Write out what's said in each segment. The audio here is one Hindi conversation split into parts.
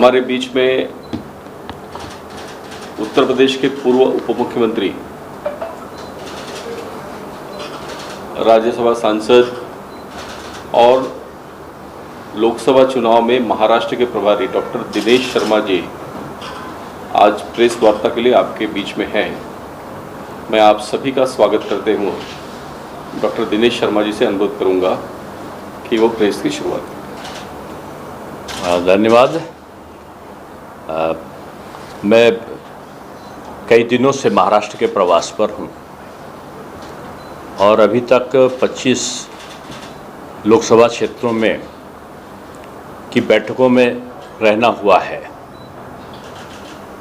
हमारे बीच में उत्तर प्रदेश के पूर्व उप मुख्यमंत्री, राज्यसभा सांसद और लोकसभा चुनाव में महाराष्ट्र के प्रभारी डॉक्टर दिनेश शर्मा जी आज प्रेस वार्ता के लिए आपके बीच में हैं। मैं आप सभी का स्वागत करते हुए डॉक्टर दिनेश शर्मा जी से अनुरोध करूंगा कि वो प्रेस की शुरुआत करें। धन्यवाद। मैं कई दिनों से महाराष्ट्र के प्रवास पर हूं और अभी तक 25 लोकसभा क्षेत्रों में की बैठकों में रहना हुआ है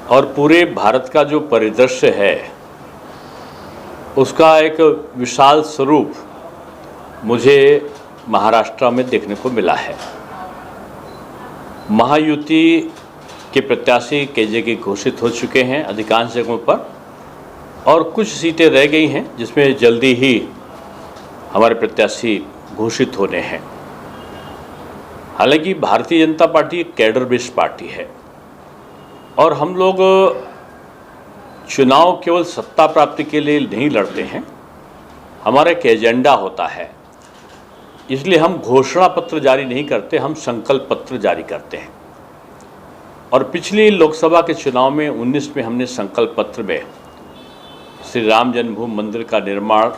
और पूरे भारत का जो परिदृश्य है उसका एक विशाल स्वरूप मुझे महाराष्ट्र में देखने को मिला है। महायुति के प्रत्याशी केजे घोषित हो चुके हैं अधिकांश जगहों पर और कुछ सीटें रह गई हैं जिसमें जल्दी ही हमारे प्रत्याशी घोषित होने हैं। हालांकि भारतीय जनता पार्टी एक कैडर बेस्ड पार्टी है और हम लोग चुनाव केवल सत्ता प्राप्ति के लिए नहीं लड़ते हैं, हमारा एक एजेंडा होता है। इसलिए हम घोषणा पत्र जारी नहीं करते, हम संकल्प पत्र जारी करते हैं। और पिछली लोकसभा के चुनाव में 19 में हमने संकल्प पत्र में श्री राम जन्मभूमि मंदिर का निर्माण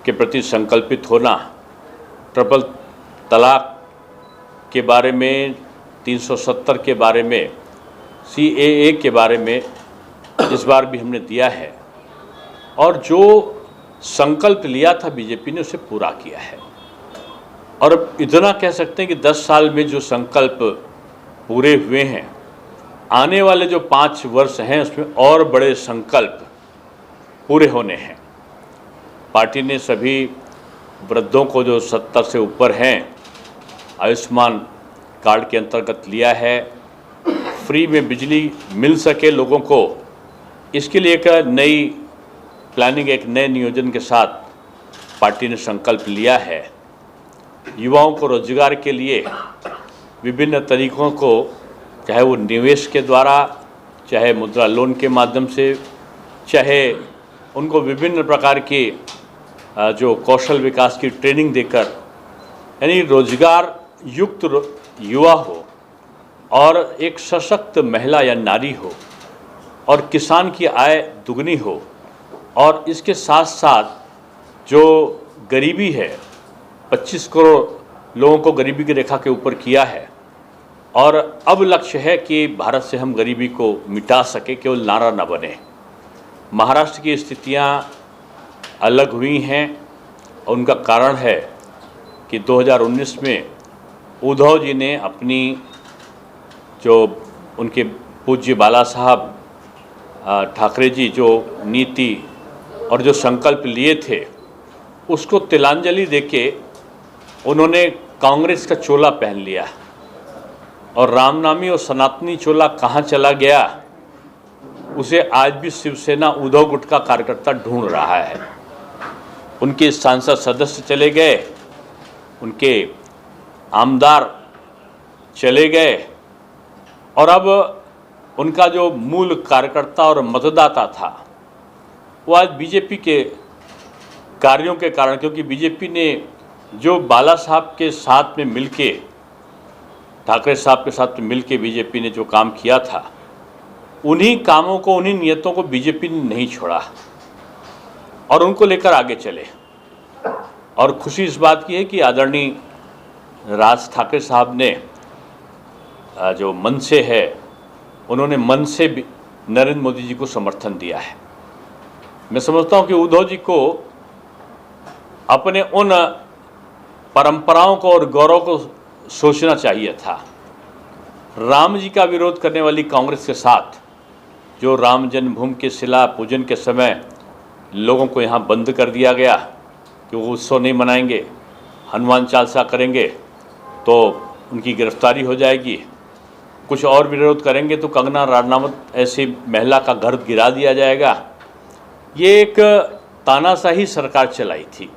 के प्रति संकल्पित होना, ट्रिपल तलाक के बारे में, 370 के बारे में, CAA के बारे में इस बार भी हमने दिया है और जो संकल्प लिया था बीजेपी ने उसे पूरा किया है। और इतना कह सकते हैं कि 10 साल में जो संकल्प पूरे हुए हैं, आने वाले जो 5 वर्ष हैं उसमें और बड़े संकल्प पूरे होने हैं। पार्टी ने सभी वृद्धों को जो 70 से ऊपर हैं आयुष्मान कार्ड के अंतर्गत लिया है, फ्री में बिजली मिल सके लोगों को, इसके लिए एक नई प्लानिंग, एक नए नियोजन के साथ पार्टी ने संकल्प लिया है। युवाओं को रोजगार के लिए विभिन्न तरीकों को, चाहे वो निवेश के द्वारा, चाहे मुद्रा लोन के माध्यम से, चाहे उनको विभिन्न प्रकार की जो कौशल विकास की ट्रेनिंग देकर, यानी रोजगार युक्त युवा हो और एक सशक्त महिला या नारी हो और किसान की आय दुगनी हो और इसके साथ साथ जो गरीबी है, 25 करोड़ लोगों को गरीबी की रेखा के ऊपर किया है और अब लक्ष्य है कि भारत से हम गरीबी को मिटा सके, केवल नारा न बने। महाराष्ट्र की स्थितियां अलग हुई हैं और उनका कारण है कि 2019 में उद्धव जी ने अपनी जो उनके पूज्य बाला साहब ठाकरे जी जो नीति और जो संकल्प लिए थे उसको तिलांजलि देके उन्होंने कांग्रेस का चोला पहन लिया और रामनामी और सनातनी चोला कहाँ चला गया उसे आज भी शिवसेना उद्धव गुट का कार्यकर्ता ढूंढ रहा है। उनके सांसद सदस्य चले गए, उनके आमदार चले गए और अब उनका जो मूल कार्यकर्ता और मतदाता था वो आज बीजेपी के कार्यों के कारण, क्योंकि बीजेपी ने जो बाला साहब के साथ में मिलके, ठाकरे साहब के साथ में मिलके बीजेपी ने जो काम किया था, उन्हीं कामों को, उन्हीं नियतों को बीजेपी ने नहीं छोड़ा और उनको लेकर आगे चले। और खुशी इस बात की है कि आदरणीय राज ठाकरे साहब ने जो मन से है, उन्होंने मन से भी नरेंद्र मोदी जी को समर्थन दिया है। मैं समझता हूं कि उद्धव जी को अपने उन परंपराओं को और गौरव को सोचना चाहिए था। राम जी का विरोध करने वाली कांग्रेस के साथ जो राम जन्मभूमि के शिला पूजन के समय लोगों को यहाँ बंद कर दिया गया कि वो उत्सव नहीं मनाएंगे, हनुमान चालीसा करेंगे तो उनकी गिरफ्तारी हो जाएगी, कुछ और विरोध करेंगे तो कंगना रनावत ऐसी महिला का घर गिरा दिया जाएगा। ये एक तानाशाही सरकार चलाई थी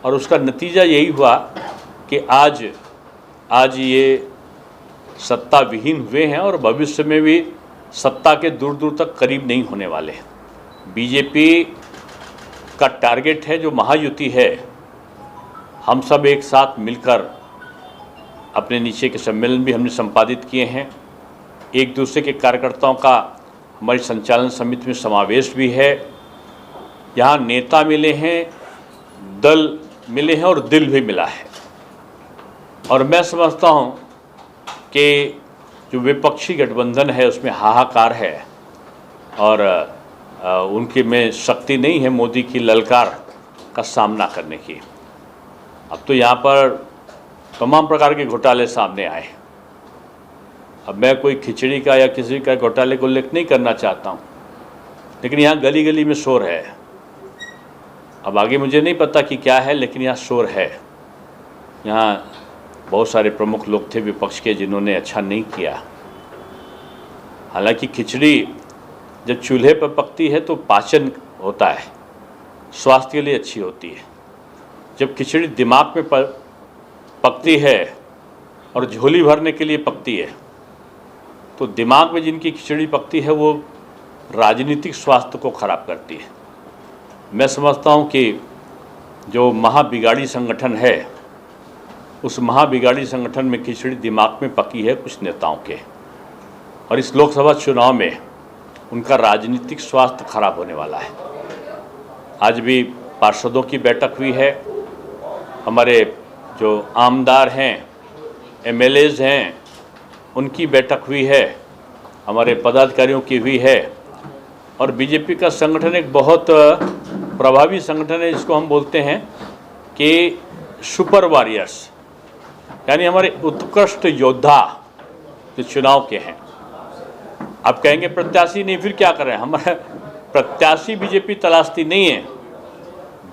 और उसका नतीजा यही हुआ कि आज ये सत्ता विहीन हुए हैं और भविष्य में भी सत्ता के दूर दूर तक करीब नहीं होने वाले हैं। बीजेपी का टारगेट है जो महायुति है, हम सब एक साथ मिलकर अपने नीचे के सम्मेलन भी हमने संपादित किए हैं। एक दूसरे के कार्यकर्ताओं का हमारी संचालन समिति में समावेश भी है। यहाँ नेता मिले हैं, दल मिले हैं और दिल भी मिला है। और मैं समझता हूँ कि जो विपक्षी गठबंधन है उसमें हाहाकार है और उनके में शक्ति नहीं है मोदी की ललकार का सामना करने की। अब तो यहाँ पर तमाम प्रकार के घोटाले सामने आए। अब मैं कोई खिचड़ी का या किसी का घोटाले को उल्लेख नहीं करना चाहता हूँ, लेकिन यहाँ गली गली में शोर है। अब आगे मुझे नहीं पता कि क्या है, लेकिन यहाँ शोर है। यहाँ बहुत सारे प्रमुख लोग थे विपक्ष के जिन्होंने अच्छा नहीं किया। हालांकि खिचड़ी जब चूल्हे पर पकती है तो पाचन होता है, स्वास्थ्य के लिए अच्छी होती है। जब खिचड़ी दिमाग में पकती है और झोली भरने के लिए पकती है, तो दिमाग में जिनकी खिचड़ी पकती है वो राजनीतिक स्वास्थ्य को खराब करती है। मैं समझता हूँ कि जो महाबिगाड़ी संगठन है, उस महाबिगाड़ी संगठन में खिचड़ी दिमाग में पकी है कुछ नेताओं के, और इस लोकसभा चुनाव में उनका राजनीतिक स्वास्थ्य खराब होने वाला है। आज भी पार्षदों की बैठक हुई है, हमारे जो आमदार हैं, एमएलएज हैं, उनकी बैठक हुई है, हमारे पदाधिकारियों की हुई है। और बीजेपी का संगठन एक बहुत प्रभावी संगठन है, जिसको हम बोलते हैं कि सुपर वॉरियर्स, यानी हमारे उत्कृष्ट योद्धा जो चुनाव के हैं। आप कहेंगे प्रत्याशी नहीं, फिर क्या करें? हमारा प्रत्याशी बीजेपी तलाशती नहीं है।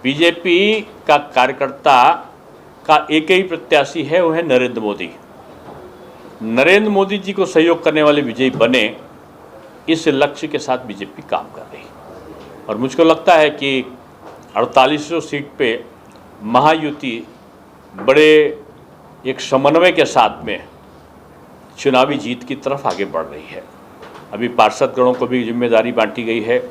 बीजेपी का कार्यकर्ता का एक ही प्रत्याशी है, वो है नरेंद्र मोदी। नरेंद्र मोदी जी को सहयोग करने वाले विजयी बने, इस लक्ष्य के साथ बीजेपी काम कर रही है। और मुझको लगता है कि 4800 सीट पे महायुति बड़े एक समन्वय के साथ में चुनावी जीत की तरफ आगे बढ़ रही है। अभी पार्षद गणों को भी जिम्मेदारी बांटी गई है,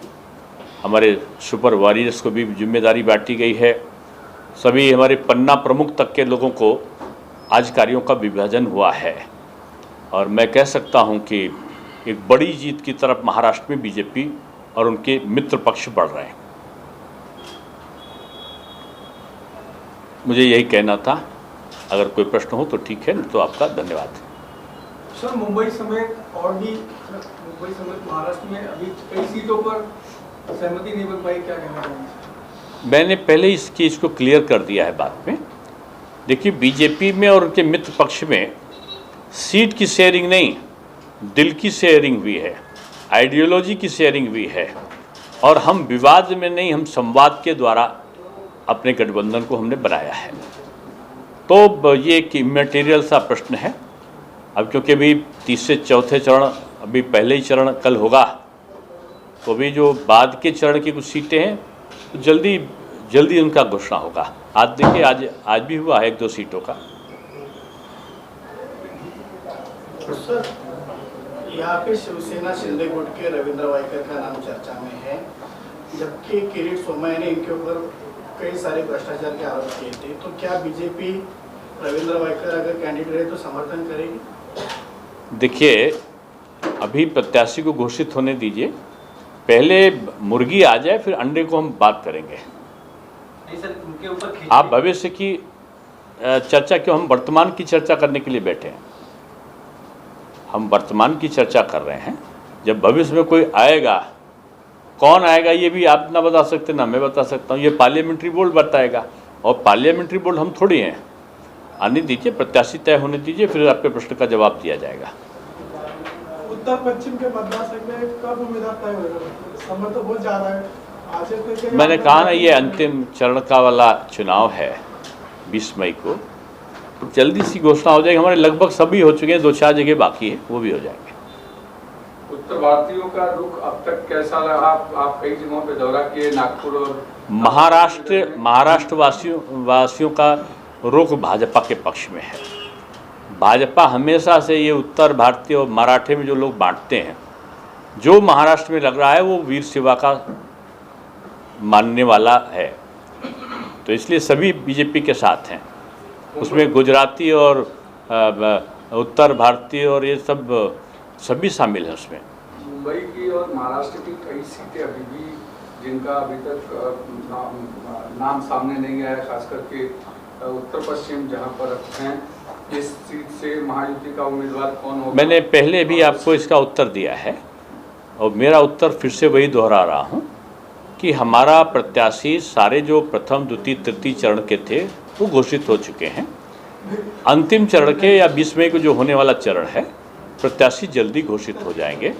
हमारे सुपर वॉरियर्स को भी जिम्मेदारी बांटी गई है। सभी हमारे पन्ना प्रमुख तक के लोगों को अधिकारियों का विभाजन हुआ है, और मैं कह सकता हूं कि एक बड़ी जीत की तरफ महाराष्ट्र में बीजेपी और उनके मित्र पक्ष बढ़ रहे हैं। मुझे यही कहना था। अगर कोई प्रश्न हो तो ठीक है, तो आपका धन्यवाद। सर, मुंबई समेत महाराष्ट्र में अभी कई सीटों पर सहमति नहीं बन पाई, क्या कहना चाहेंगे? मैंने पहले इस चीज़ को क्लियर कर दिया है बात में। देखिए, बीजेपी में और उनके मित्र पक्ष में सीट की शेयरिंग नहीं, दिल की शेयरिंग हुई है, आइडियोलॉजी की शेयरिंग हुई है। और हम विवाद में नहीं, हम संवाद के द्वारा अपने गठबंधन को हमने बनाया है। तो ये एक इमैटेरियल सा प्रश्न है। अब क्योंकि अभी तीसरे चौथे चरण, अभी पहले ही चरण कल होगा, तो अभी जो बाद के चरण की कुछ सीटें हैं तो जल्दी उनका घोषणा होगा। आज देखिए, आज भी हुआ है 1-2 सीटों का। सर, यहाँ पे शिवसेना शिंदे गुट के रविंद्र वायकर का नाम चर्चा में है, जबकि किरीट सोमैया ने इनके ऊपर कई सारे भ्रष्टाचार के आरोप किए थे। तो क्या बीजेपी रविंद्र वायकर अगर कैंडिडेट रहे तो समर्थन करेगी? देखिए, अभी प्रत्याशी को घोषित होने दीजिए, पहले मुर्गी आ जाए फिर अंडे को हम बात करेंगे। नहीं सर, उनके ऊपर आप भविष्य की चर्चा क्यों? हम वर्तमान की चर्चा करने के लिए बैठे हैं। हम वर्तमान की चर्चा कर रहे हैं। जब भविष्य में कोई आएगा, कौन आएगा ये भी आप ना बता सकते, ना मैं बता सकता हूँ। ये पार्लियामेंट्री बोर्ड बताएगा, और पार्लियामेंट्री बोर्ड हम थोड़ी हैं। आने दीजिए, प्रत्याशी तय होने दीजिए, फिर आपके प्रश्न का जवाब दिया जाएगा। उत्तर पश्चिम के मतदान में कब उम्मीदवार तय होगा? समय तो बहुत ज़्यादा है। आज मैंने कहा ना, ये अंतिम चरण का वाला चुनाव है 20 मई को, तो जल्दी सी घोषणा हो जाएगी। हमारे लगभग सभी हो चुके हैं, 2-4 जगह बाकी है, वो भी हो जाएंगे। उत्तर भारतीयों का रुख अब तक कैसा रहा? आप कई जगहों पे दौरा किए, नागपुर और महाराष्ट्र वासियों का रुख भाजपा के पक्ष में है। भाजपा हमेशा से ये उत्तर भारतीय और मराठे में जो लोग बांटते हैं, जो महाराष्ट्र में लग रहा है वो वीर शिवा का मानने वाला है, तो इसलिए सभी बीजेपी के साथ हैं। उसमें गुजराती और उत्तर भारतीय और ये सब सभी शामिल हैं उसमें। मुंबई की और महाराष्ट्र की कई सीटें अभी भी जिनका अभी तक नाम सामने नहीं आया, खास करके उत्तर पश्चिम जहां पर हैं, इस सीट से महायुति का उम्मीदवार कौन होगा? मैंने पहले भी आपको इसका उत्तर दिया है और मेरा उत्तर फिर से वही दोहरा रहा हूँ कि हमारा प्रत्याशी सारे जो प्रथम द्वितीय तृतीय चरण के थे वो घोषित हो चुके हैं। अंतिम चरण के या 20 मई को जो होने वाला चरण है, प्रत्याशी जल्दी घोषित हो जाएंगे।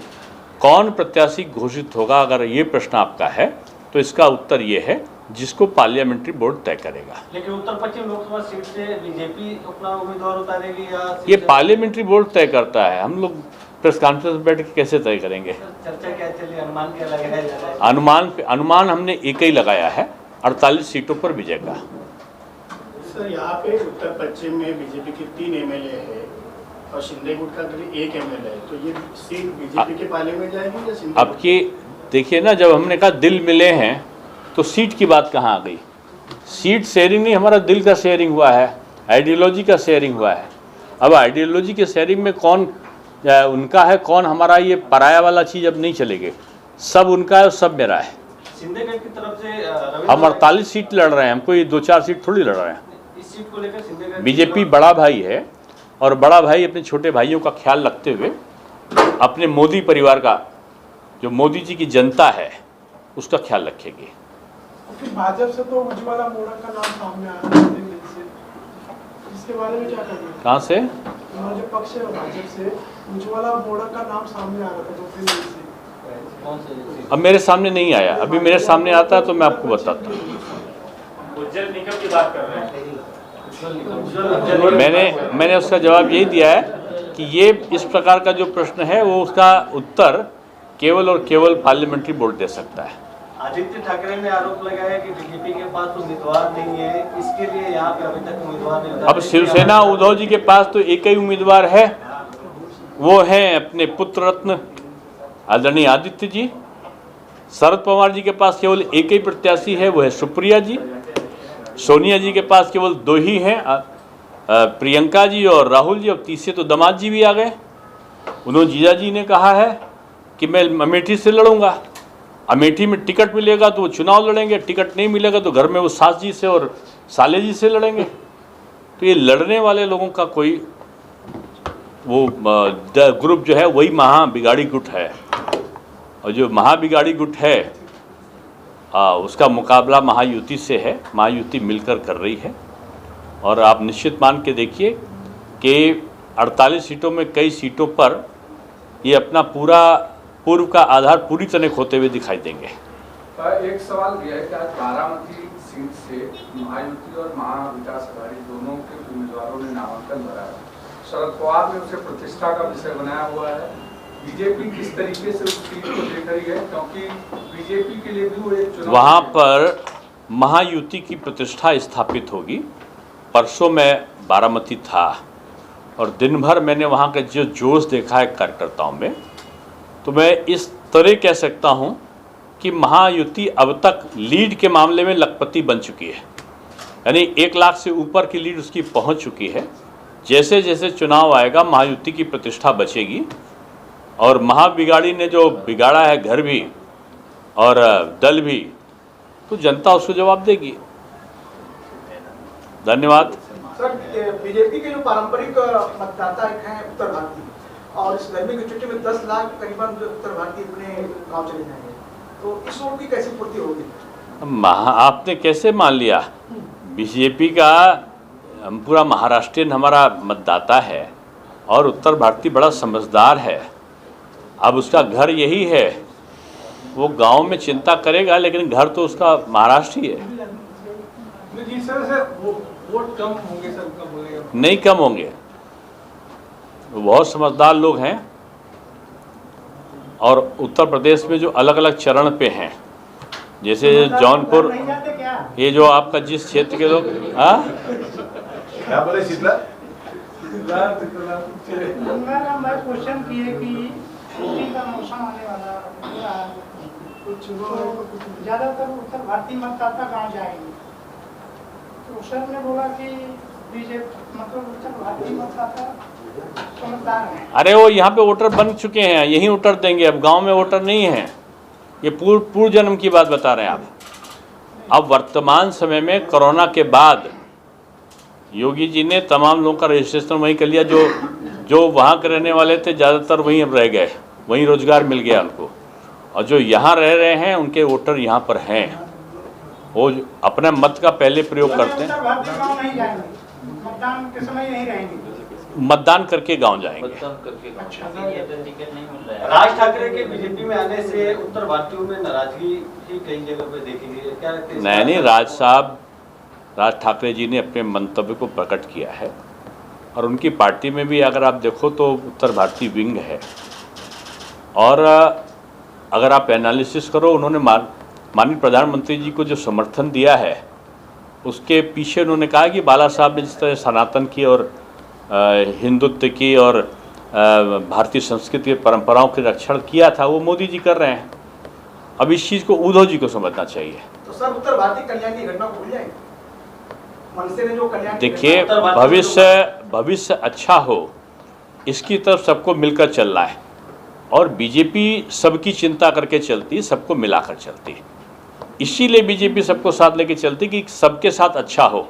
कौन प्रत्याशी घोषित होगा, अगर ये प्रश्न आपका है तो इसका उत्तर ये है जिसको पार्लियामेंट्री बोर्ड तय करेगा। लेकिन उत्तर पश्चिम लोकसभा सीट से बीजेपी अपना उम्मीदवार उतारेगी या ये पार्लियामेंट्री बोर्ड तय करता है, हम लोग प्रेस कॉन्फ्रेंस में बैठ के कैसे तय करेंगे? चर्चा क्या चली, अनुमान क्या लगाया जा रहा है? अनुमान हमने एक ही लगाया है, 48 सीटों पर विजय का। सर, यहाँ पे उत्तर पश्चिम में बीजेपी की 3 एमएलए है और शिंदे गुट का करीब 1 एमएलए है, तो ये सीट बीजेपी के पाले में जाएगी या शिंदे? अब की देखिए ना, जब हमने कहा दिल मिले हैं तो सीट की बात कहाँ आ गई? सीट शेयरिंग नहीं, हमारा दिल का शेयरिंग हुआ है, आइडियोलॉजी का शेयरिंग हुआ है। अब आइडियोलॉजी के शेयरिंग में कौन उनका है कौन हमारा, ये पराया वाला चीज़ अब नहीं चलेगी। सब उनका है और सब मेरा है। शिंदे गट की तरफ से हम 48 सीट लड़ रहे हैं, हम कोई 2-4 सीट थोड़ी लड़ रहे हैं। इस सीट को लेकर शिंदे गट बीजेपी बड़ा भाई है और बड़ा भाई अपने छोटे भाइयों का ख्याल रखते हुए अपने मोदी परिवार का, जो मोदी जी की जनता है, उसका ख्याल रखेगी। फिर भाजपा से तो उज्ज्वला मोड़क का नाम सामने आ रहा है दिल्ली से, इसके बारे में क्या कहेंगे? कहाँ से? हमारा जो पक्ष है भाजपा से उज्ज्वला मोड़क का नाम सामने आ रहा था जो दिल्ली से। अब मेरे सामने नहीं आया, अभी मेरे सामने आता है तो मैं आपको बताता हूँ। उज्जवल निगम की बात कर रहे हैं। मैंने उसका जवाब यही दिया है कि ये इस प्रकार का जो प्रश्न है वो उसका उत्तर केवल और केवल पार्लियामेंट्री बोर्ड दे सकता है। आदित्य ठाकरे ने आरोप लगाया कि बीजेपी के पास उम्मीदवार नहीं है, इसके लिए यहाँ पे अभी तक उम्मीदवार नहीं। अब शिवसेना उद्धव जी के पास तो एक ही उम्मीदवार है, वो है अपने पुत्र रत्न आदरणीय आदित्य जी। शरद पवार जी के पास केवल एक ही प्रत्याशी है, वो है सुप्रिया जी। सोनिया जी के पास केवल 2 ही हैं, प्रियंका जी और राहुल जी। अब तीसरे तो दामाद जी भी आ गए। उन्होंने जीजा जी ने कहा है कि मैं अमेठी से लड़ूंगा, अमेठी में टिकट मिलेगा तो वो चुनाव लड़ेंगे, टिकट नहीं मिलेगा तो घर में वो सास जी से और साले जी से लड़ेंगे। तो ये लड़ने वाले लोगों का कोई वो ग्रुप जो है वही महाबिगाड़ी गुट है, और जो महाबिगाड़ी गुट है उसका मुकाबला महायुति से है। महायुति मिलकर कर रही है और आप निश्चित मान के देखिए कि 48 सीटों में कई सीटों पर ये अपना पूर्व का आधार पूरी तरह खोते हुए दिखाई देंगे। एक सवाल यह है कि आज बारामती सीट से महायुति और महाविकास अघाड़ी दोनों के उम्मीदवारों ने नामांकन भरा है। शरद पवार ने उसे प्रतिष्ठा का विषय बनाया हुआ है। बीजेपी किस तरीके से उस सीट को देख रही है, क्योंकि बीजेपी के लिए भी वो एक चुनाव वहाँ पर महायुति की प्रतिष्ठा स्थापित होगी। परसों मैं बारामती था और दिन भर मैंने वहाँ का जो जोश देखा है कार्यकर्ताओं में, तो मैं इस तरह कह सकता हूँ कि महायुति अब तक लीड के मामले में लखपति बन चुकी है, यानी 1 लाख से ऊपर की लीड उसकी पहुँच चुकी है। जैसे जैसे चुनाव आएगा महायुति की प्रतिष्ठा बचेगी और महाबिगाड़ी ने जो बिगाड़ा है घर भी और दल भी, तो जनता उसको जवाब देगी। धन्यवाद। सर, बीजेपी के जो पारंपरिक मतदाता हैं उत्तर भारतीय, और इस गर्मी की छुट्टी में 10 लाख करीबन उत्तर भारतीय अपने गांव चले जाएंगे, तो इस वोट की कैसी पूर्ति होगी? आपने कैसे मान लिया? बीजेपी का पूरा महाराष्ट्रियन हमारा मतदाता है और उत्तर भारतीय बड़ा समझदार है। अब उसका घर यही है, वो गांव में चिंता करेगा लेकिन घर तो उसका महाराष्ट्र ही है। जी सर, वोट कम होंगे सर, कम बोलेगा? नहीं कम होंगे, वो बहुत समझदार लोग हैं। और उत्तर प्रदेश में जो अलग अलग चरण पे हैं, जैसे जौनपुर, ये जो आपका जिस क्षेत्र के लोग, हाँ क्या बोले शीतला? मैं क्वेश्चन किए कि छुट्टी का मौसम आने वाला है, तो ज़्यादातर उत्तर भारतीय मतदाता गांव जाएंगे, तो सर ने बोला कि बीजेपी मतलब उत्तर भारतीय मतदाता समझदार हैं। अरे वो यहाँ पे वोटर बन चुके हैं, यहीं वोटर देंगे, अब गांव में वोटर नहीं है। ये पूर्व जन्म की बात बता रहे हैं आप। अब वर्तमान समय में कोरोना के बाद योगी जी ने तमाम लोगों का रजिस्ट्रेशन वहीं कर लिया। जो वहाँ के रहने वाले थे ज़्यादातर वहीं अब रह गए, वहीं रोजगार मिल गया उनको, और जो यहाँ रह रहे हैं उनके वोटर यहाँ पर हैं, वो अपने मत का पहले प्रयोग करते हैं। उत्तर भारतीय गाँव नहीं जाएंगे, मतदान के समय यहीं रहेंगे, मतदान करके गांव जाएंगे। राज ठाकरे के बीजेपी में आने से उत्तर भारतीयों में नाराजगी ही कई जगह पे देखी गई है, क्या लगता है? नहीं, राज ठाकरे जी ने अपने मंतव्य को प्रकट किया है, और उनकी पार्टी में भी अगर आप देखो तो उत्तर भारतीय विंग है, और अगर आप एनालिसिस करो, उन्होंने माननीय प्रधानमंत्री जी को जो समर्थन दिया है उसके पीछे उन्होंने कहा कि बाला साहब ने जिस तरह सनातन की और हिंदुत्व की और भारतीय संस्कृति और परंपराओं के रक्षण किया था, वो मोदी जी कर रहे हैं। अब इस चीज़ को उद्धव जी को समझना चाहिए। तो सर उत्तर भारतीय कल्याण की घटना भूल जाएंगे? मनसे ने जो कल्याण की देखिए, भविष्य अच्छा हो इसकी तरफ सबको मिलकर चलना है, और बीजेपी सबकी चिंता करके चलती, सबको मिलाकर चलती। इसीलिए बीजेपी सबको साथ लेके चलती कि सबके साथ अच्छा हो,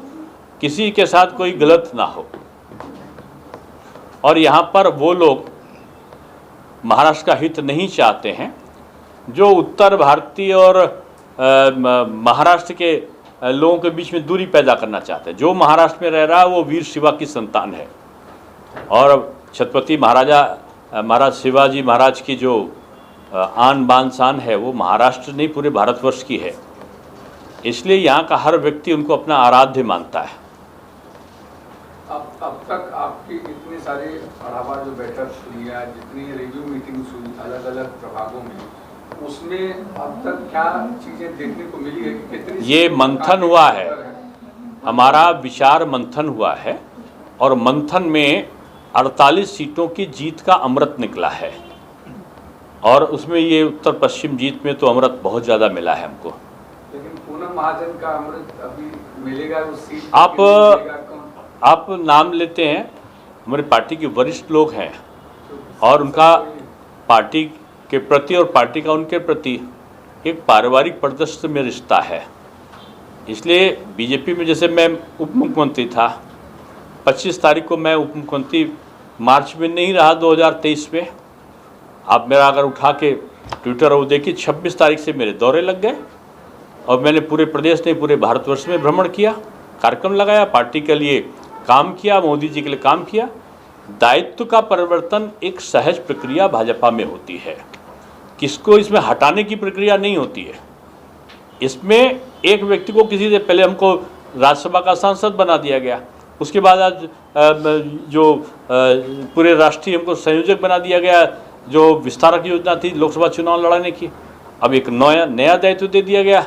किसी के साथ कोई गलत ना हो। और यहाँ पर वो लोग महाराष्ट्र का हित नहीं चाहते हैं जो उत्तर भारतीय और महाराष्ट्र के लोगों के बीच में दूरी पैदा करना चाहते हैं। जो महाराष्ट्र में रह रहा है वो वीर शिवा की संतान है, और छत्रपति महाराज शिवाजी महाराज की जो आन बान शान है वो महाराष्ट्र नहीं पूरे भारतवर्ष की है। इसलिए यहाँ का हर व्यक्ति उनको अपना आराध्य मानता है। अब तक आपकी इतनी सारी बढ़ावा जो बैठक हुई है, जितनी रिव्यू मीटिंग्स हुई अलग अलग प्रभागों में, उसमें अब तक क्या चीजें देखने को मिली है कि कितनी ये मंथन हुआ है, हमारा विचार मंथन हुआ है, और मंथन में 48 सीटों की जीत का अमृत निकला है, और उसमें ये उत्तर पश्चिम जीत में तो अमृत बहुत ज़्यादा मिला है हमको। लेकिन पूनम महाजन का अमृत अभी मिलेगा उस सीट? आप नाम लेते हैं, हमारी पार्टी के वरिष्ठ लोग हैं, और उनका पार्टी के प्रति और पार्टी का उनके प्रति एक पारिवारिक परिदृश्य में रिश्ता है। इसलिए बीजेपी में जैसे मैं उप मुख्यमंत्री था, 25 तारीख को मैं उप मुख्यमंत्री मार्च में नहीं रहा 2023 में। आप मेरा अगर उठा के ट्विटर और देखिए, 26 तारीख से मेरे दौरे लग गए, और मैंने पूरे प्रदेश नहीं पूरे भारतवर्ष में भ्रमण किया, कार्यक्रम लगाया, पार्टी के लिए काम किया, मोदी जी के लिए काम किया। दायित्व का परिवर्तन एक सहज प्रक्रिया भाजपा में होती है, किसको इसमें हटाने की प्रक्रिया नहीं होती है। इसमें एक व्यक्ति को किसी से पहले हमको राज्यसभा का सांसद बना दिया गया, उसके बाद आज जो पूरे राष्ट्रीय हमको संयोजक बना दिया गया, जो विस्तारक योजना थी लोकसभा चुनाव लड़ाने की, अब एक नया दायित्व दे दिया गया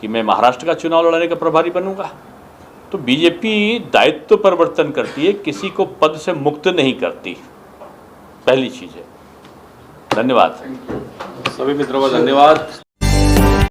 कि मैं महाराष्ट्र का चुनाव लड़ाने का प्रभारी बनूंगा। तो बीजेपी दायित्व परिवर्तन करती है, किसी को पद से मुक्त नहीं करती, पहली चीज़ है। धन्यवाद सभी मित्रों का धन्यवाद।